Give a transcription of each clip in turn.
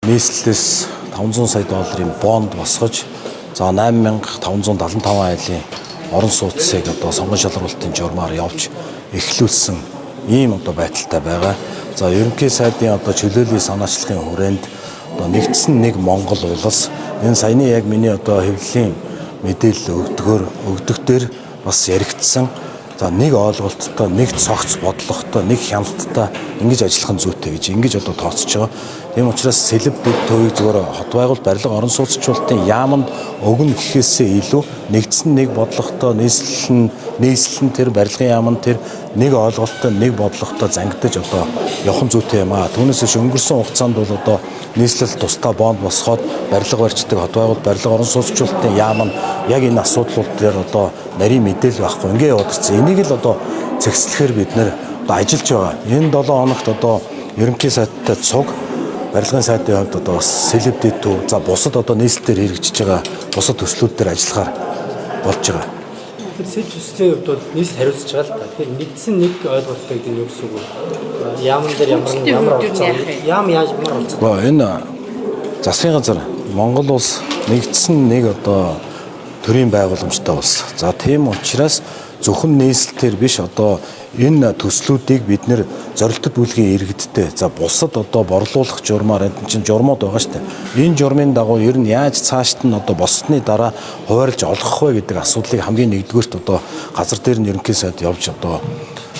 Нийслэлээс 500 сая долларын бонд босгож за 8575 айлын орон сууцыг одоо сонгон шалралтын журмаар явж эхлүүлсэн ийм одоо байдалтай байгаа. За ерөнхий сайдын одоо чөлөөлийн санаачлагын хүрээнд одоо нэгдсэн нэг Монгол улс энэ саяны яг миний одоо хэвлэлийн мэдээлэл өгдөх дээр бас яригдсан. За нэг ойлголттой, нэг цогц бодлоготой, нэг хяналттай ингэж ажиллах нь зүйтэй гэж ингэж одоо тооцож байгаа. Тийм учраас сэлб дэд төвийг зөвхөн хот байгуул барилга орон сууцчлалтын яамд өгнө гэхээсээ илүү нэгдсэн нэг бодлоготой нийслэл тэр барилгын яамд тэр нэг ойлголттой, нэг бодлоготой зангидаж одоо явах нь зүйтэй юм аа. Түүнээс биш өнгөрсөн хугацаанд бол одоо нийслэл тусдаа бонд босгоод барилга барьцдаг хот байгуул барилга орон сууцчлалтын яам нь яг энэ асуудлууд дээр одоо нарийн мэдээлэл байхгүй ингээ яваад ирсэн. Энийг л одоо зэгслэхээр бид нэр одоо ажиллаж байгаа. Энэ 7 хоногт одоо ерөнхий сайдтай цуг барилгын сайдын хувьд одоо бас сэлб дэд төв за бусад одоо нийслэлээр хэрэгжиж байгаа бусад төслүүд дээр ажиллахаар болж байгаа. Тэгэхээр сэлб төслийн хувьд бол нийслэл хариуцж байгаа л та. Тэгэхээр нэгдсэн нэг ойлголттой гэдэг нь юу гэсэн үг вэ? Яамн дээр ямар яам ямар болцоо. Энэ засгийн газар Монгол улс нэгдсэн нэг одоо төрийн байгууламжтай улс. За тийм учраас зөвхөн нийслэлээр биш одоо энэ төслүүдийг бид нэр зорилттой бүлгийн иргэдтэй за бусад одоо борлуулах журмаар энэ чинь журмууд байгаа шүү дээ. Энэ журмын дагуу ер нь яаж цаашд нь одоо боссны дараа хуваарлж олгох вэ гэдэг асуудлыг хамгийн нэгдүгээрт одоо газар дээр нь ерөнхий сайд явж одоо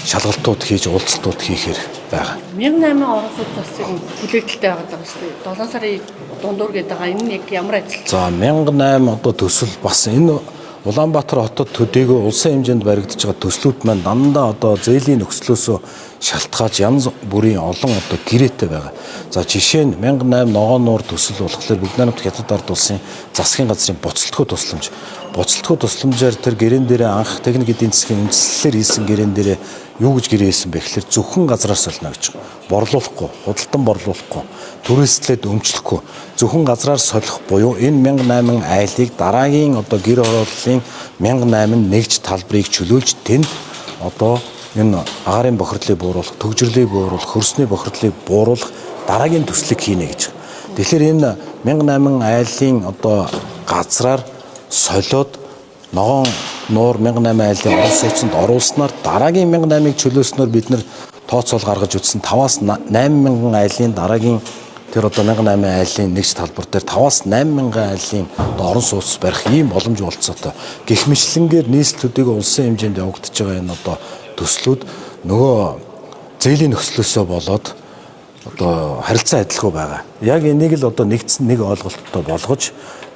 шалгалтууд хийж уулзалтууд хийхээр байгаа. 1008 орон сууц засыг хүлээлттэй байгаа шүү дээ. 7 сарын дундуур гэдэг байгаа. Энэ яг ямар ажил? За 1008 одоо төсөл бас энэ Улаанбаатар хотод төдийгүй улсын хэмжээнд баригдаж байгаа төслүүд маань дандаа одоо зээлийн нөхцлөөсөө шалтгааж янз бүрийн олон одоо гэрээтэй байгаа. За жишээ нь 1008 ногоон нуур төсөл болохоор Бүгд найрамд Хятад ард улсын засгийн газрын буцалтгүй тусламж. Буцалтгүй тусламжаар тэр гэрээн дээрээ анх техник эдийн засгийн үндэслэлээр хийсэн гэрээн дээрээ юу гэж гэрээсэн бэ гэхээр зөвхөн газраас солино гэж. Борлуулахгүй, худалдан борлуулахгүй, түрээслээд өмчлөхгүй, зөвхөн газраар солих буюу энэ 1008 айлыг дараагийн одоо гэр хорооллын 1008 нэгж талбарыг чөлөөлж тэнд одоо энэ агаарын бохирдлыг бууруулах, төгжрлийг бууруулах, хөрсний бохирдлыг бууруулах дараагийн төслийг хийнэ гэж. Тэгэхээр энэ 1008 айлын одоо газраар солиод ногоон нуур 1008 айлын орон сууцнд оруулснаар дараагийн 1008-ыг чөлөөснөөр бид нэр тооцоол гаргаж үзсэн 5-аас 8000 айлын дараагийн тэр одоо 1008 айлын нэгж талбар дээр 5-аас 8000 айлын орон сууц барих ийм боломж олцоотой. Гэх мэтлэнгээр нийслэлүүдийг улсын хэмжээнд явагдаж байгаа энэ одоо төслүүд нөгөө зээлийн нөхцлөөсөө болоод одоо харилцан адилгүй байгаа. Яг энийг л одоо нэгдсэн нэг ойлголттой болгож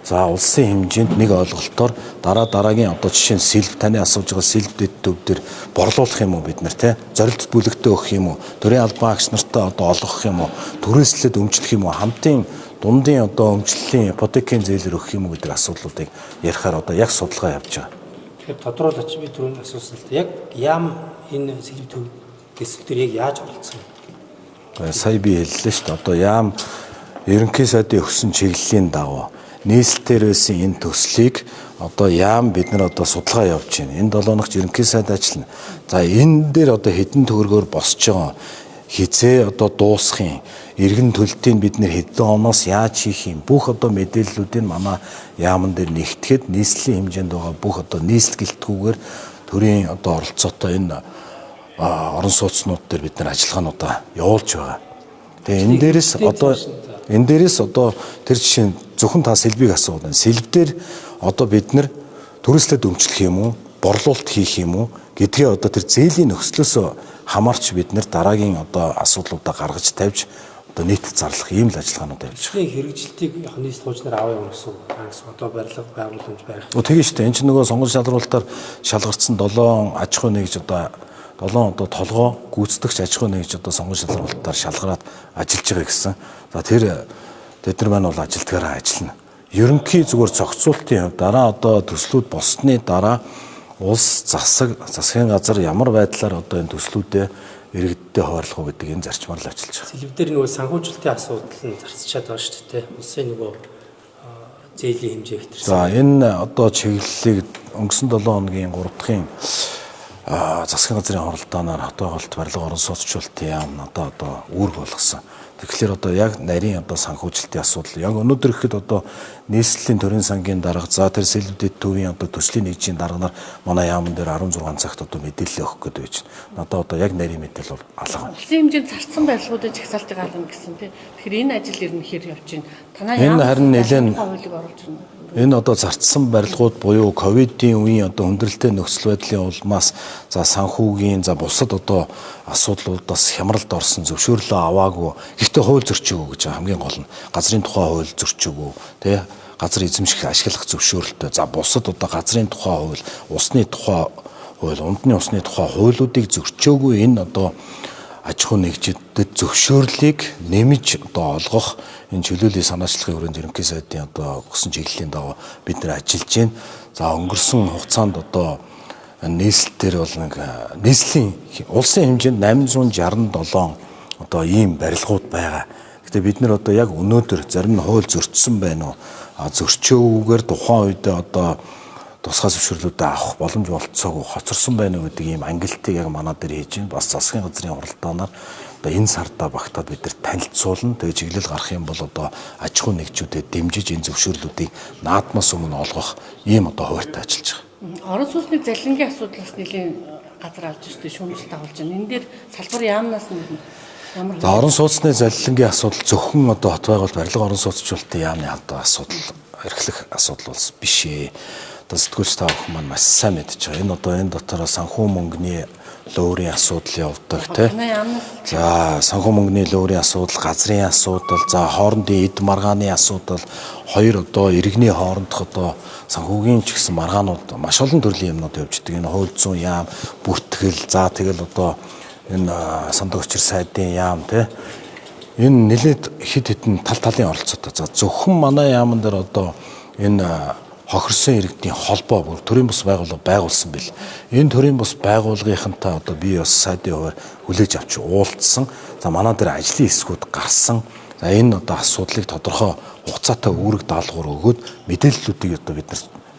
за улсын хэмжээнд нэг ойлголтоор дараагийн одоо жишээ нь сэлб таны асууж байгаа сэлб дэд төв дээр борлуулах юм уу бид нар те зорилт бүлэгтээ өгөх юм уу төрийн албан агч нартай одоо олгох юм уу түрээслээд өмчлөх юм уу хамтын дундын одоо өмчлөлийн ипотекийн зээлээр өгөх юм уу гэдэг асуудлуудыг ярихаар одоо яг судалгаа явж байгаа. Тэгэхээр тодруулаач би түрүүн асуусан л яг яам энэ сэлб төв төсөл дээр яг яаж оролцсон бэ? Сая би хэллээ шүү дээ. Одоо яам ерөнхий сайдын өгсөн чиглэлийн дагуу нийслэлээр байсан энэ төслийг одоо яам бид нар одоо судалгаа явуулж байна. Энэ 7 хоногт ерөнхий сайд ажиллана. За энэ дээр одоо хэдэн төгрөгөөр босч байгаа хизээ одоо дуусхын иргэн төлөлтийг бид нэр хэдэн оноос яаж хийх юм бүх одоо мэдээллүүдийг манай яамн дээр нэгтгэхэд нийслэлийн хэмжээнд байгаа бүх одоо нийслэлтгүүгээр төрийн одоо оролцоотой энэ орон сууцнууд дээр бид нар ажиллагаануудаа явуулж байгаа. Тэгээ энэ дээрээс одоо тэр жишээ зөвхөн та сэлбийг асууад байна. Сэлбээр одоо бид нар түрээслээд өмчлөх юм уу, борлуулалт хийх юм уу гэдгээ одоо тэр зээлийн нөхцлөөсөө хамаарч бид нар дараагийн одоо асуудлуудаа гаргаж тавьж одоо нийт зарлах ийм л ажиллагаанууд явж байгаа. Хэрэгжилтийг яг нийслэл хуучнаар аваа явуулах гэсэн одоо барилга байгууламж барих. Тэгээ шүү дээ. Энэ чинь нөгөө сонгон шалралтаар шалгартсан 7 аж ахуй нэгж одоо 7 одоо толгой гүйцэтгэгч аж ахуй нэгж одоо сонгон шалралтаар шалгараад ажиллаж байгаа гэсэн. За тэр тэд нар маань бол ажилтгаараа ажиллана. Ерөнхий зүгээр зохицуултын хувьд дараа одоо төслүүд болсны дараа улс засгийн газар ямар байдлаар одоо энэ төслүүдэд иргэдтэй хуваарлах уу гэдэг энэ зарчмаар л ажиллаж байгаа. Сэлб дээр нөгөө санхүүжилтийн асуудал нь зарцчаад байгаа шүү дээ. Улсын нөгөө зээлийн хэмжээ хэтэрсэн. За энэ одоо чиглэлийг өнгөрсөн 7 хоногийн 3 дахь засгийн газрын оролдооноор хот байгуулалт барилга орон сууцчлалтын яам надад одоо үүрэг болгосон. Тэгэхээр одоо яг нарийн одоо санхүүжилтийн асуудал. Яг өнөөдөр ихэд одоо нийслэлийн төрийн сангийн дарга за тэр сэлбэдэд төвийн одоо төслийн нэгжийн дарга нар манай яамн дээр 16 цагт одоо мэдээлэл өгөх гэдэг байж байна. Надад одоо яг нарийн мэдээлэл бол алга. Улсын хэмжээнд зарцсан барилгуудын жагсаалтыг ална гэсэн тийм. Тэгэхээр энэ ажил ер нь хэр явж байна? Танаа Энэ харин нэлээд хуулийг оруулж байна. Энэ одоо зарцсан барилгууд буюу ковидын үеийн одоо хүндрэлтэй нөхцөл байдлын улмаас за санхүүгийн за бусад одоо асуудлуудаас хямралд орсон зөвшөөрлөө аваагүй. Гэхдээ хууль зөрчөөгүй гэж хамгийн гол нь газрын тухай хууль зөрчөөгүй тий газар эзэмших ашиглах зөвшөөрөлтөө за бусад одоо газрын тухай хууль, усны тухай хууль, унтны усны тухай хуулиудыг зөрчөөгүй энэ одоо аж ахуй нэгжидэд зөвшөөрлийг нэмж одоо олгох энэ чөлөөлийн санаачлагын хүрээнд ерөнхий сайдын одоо өгсөн чиглэлийн дагуу бид нэр ажиллаж байна. За өнгөрсөн хугацаанд одоо нийслэлээр бол нэг нийслэлийн улсын хэмжээнд 867 одоо ийм барилгууд байгаа. Гэтэ бид нэр одоо яг өнөөдөр зарим нь хууль зөрчсөн байна уу? Зөрчөөгүйгээр тухайн үедээ одоо тусгай зөвшөөрлүүдээ авах боломж болцоогүй хоцорсон байна уу гэдэг ийм ангилтыг яг манай дээр хийж байна. Бас засгийн газрын уралдаанаар одоо энэ сарда багтаад бид нар танилцуулна. Тэгээ чиглэл гарах юм бол одоо аж ахуй нэгжүүдэд дэмжиж энэ зөвшөөрлүүдийг наадмаас өмнө олгох ийм одоо хуваарьтай ажиллаж байгаа. Орон сууцны залилангийн асуудлаас нэлийн газар авч ирсэн шүүмжлэлт агуулж байна. Энэ дээр салбар яамнаас нь ямар За орон сууцны залилангийн асуудал зөвхөн одоо хот байгуулалт барилга орон сууцчлалтын яамны одоо асуудал эрхлэх асуудал бол биш ээ. Одоо сэтгүүлч та бүхэн маань маш сайн мэдж байгаа. Энэ одоо энэ дотор санхүү мөнгөний лөөрийн асуудал явдаг тий. За санхүү мөнгөний лөөрийн асуудал, газрын асуудал, за хоорондын эд маргааны асуудал, хоёр одоо иргэний хоорондох одоо санхүүгийн ч гэсэн маргаанууд маш олон төрлийн юмнууд явж байгаа. Энэ хууль зүйн яам, бүртгэл, за тэгэл одоо энэ сандаг учир сайдын яам тий. Энэ нэлээд хэд хэдэн талын оролцоотой. За зөвхөн манай яамн дээр одоо энэ хохирсон иргэдийн холбоо бүр төрийн бус байгууллага байгуулсан бил. Энэ төрийн бус байгууллагынхантай одоо би бас сайдын хуваар хүлээж авч уулзсан. За манай дээр ажлын хэсгүүд гарсан. За энэ одоо асуудлыг тодорхой хугацаатай үүрэг даалгавар өгөөд мэдээллүүдийг одоо бид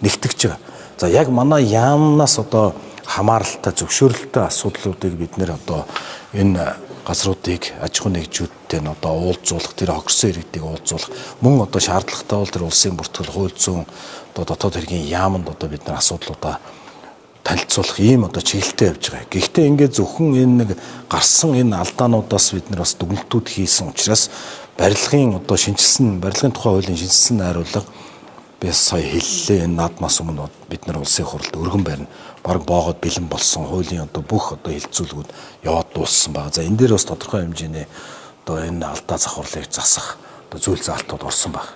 нэгтгэж байгаа. За яг манай яамнаас одоо хамааралтай зөвшөөрлөлттэй асуудлуудыг бид нэр одоо энэ газруудыг аж ахуй нэгжүүдтэй нь одоо уулзуулах, тэр хохирсон иргэдийг уулзуулах, мөн одоо шаардлагатай бол тэр улсын бүртгэл хууль зүйн одоо дотоод хэргийн яамд одоо бид нар асуудлуудаа танилцуулах ийм одоо чиглэлтэй явж байгаа. Гэхдээ ингээд зөвхөн энэ нэг гарсан энэ алдаануудаас бид нар бас дүгнэлтүүд хийсэн учраас барилгын одоо шинжилсэн, барилгын тухай хуулийн шинжилсэн найруулга би сая хэллээ. Энэ наадмаас өмнө бид нар улсын хурлд өргөн барина. Бараг боогод бэлэн болсон хуулийн одоо бүх одоо хилцүүлгүүд яваад дууссан байна. За энэ дээр бас тодорхой хэмжээний одоо энэ алдаа завхарлыг засах одоо зүйл заалтууд орсон байна.